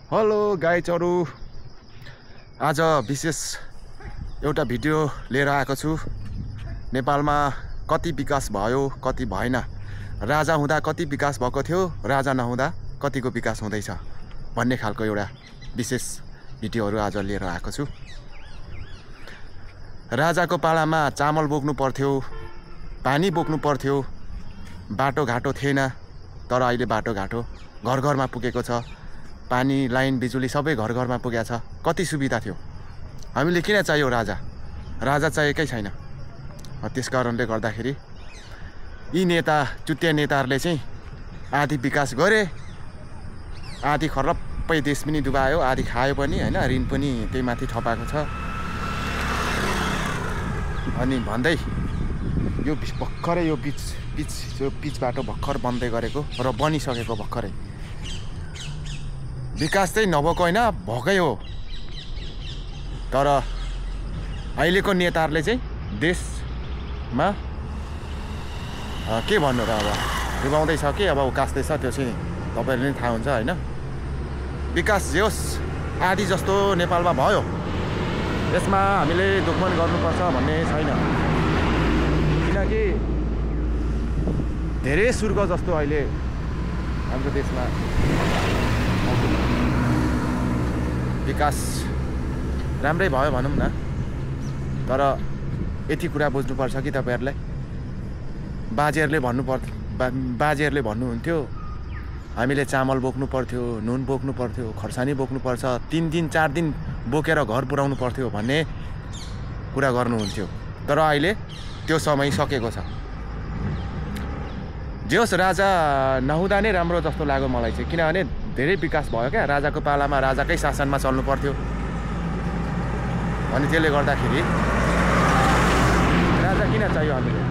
Hello गाइजहरु, आज विशेष एउटा भिडियो लिएर आएको छु। नेपालमा कति विकास भयो कति भएन, राजा हुँदा कति विकास भएको थियो, राजा नहुँदा कतिको विकास हुँदैछ भन्ने खालको एउटा विशेष भिडियोहरु आज लिएर आएको छु। राजाको पालामा चामल बोक्नु पर्थ्यो, पानी बोक्नु पर्थ्यो, बाटो घाटो थिएन, तर अहिले बाटो घाटो घर घरमा पुगेको छ। पानी लाइन बिजुली सबै घर घरमा पुगेको छ। कति सुविधा थियो। हामीले किन चाहियो राजा? राजा चाहिएकै छैन। त्यसकारणले गर्दाखेरि यी नेता चुतिया नेताहरूले चाहिँ आधी विकास गरे, आधी खरप्पै देश पनि डुबायो, आधी खायो पनि हैन, ऋण पनि त्यही माथि थपाएको छ। अनि भन्दै यो भर्खरै यो पिच बाटो भर्खर बन्दै गरेको र बनिसकेको भर्खरै। विकास चाहिँ नभएको होइन, भएकै हो। तर अहिलेको नेताहरूले चाहिँ देशमा के भन्नु र, अब डुबाउँदैछ कि अब उकास्दैछ, त्यो चाहिँ तपाईँहरूले नै थाहा हुन्छ होइन। विकास जे होस् आदि जस्तो नेपालमा भयो, यसमा हामीले दुखमन गर्नुपर्छ भन्ने छैन। किनकि धेरै स्वर्ग जस्तो अहिले हाम्रो देशमा विकास राम्रै भयो भनौँ न। तर यति कुरा बुझ्नुपर्छ कि तपाईहरुलाई, बाजेहरूले भन्नुहुन्थ्यो हामीले चामल बोक्नु पर्थ्यो, नुन बोक्नु पर्थ्यो, खर्सानी बोक्नु पर्छ, 3 दिन 4 दिन बोकेर घर पुर्याउनु पर्थ्यो भन्ने कुरा गर्नुहुन्थ्यो। तर अहिले त्यो समय सकेको छ। जे होस् राजा नहुँदा नै राम्रो जस्तो लाग्यो मलाई चाहिँ। किनभने धेरै विकास भयो क्या, राजाको पालामा राजाकै शासनमा चल्नु पर्थ्यो। अनि त्यसले गर्दाखेरि राजा किन चाहियो हामीले?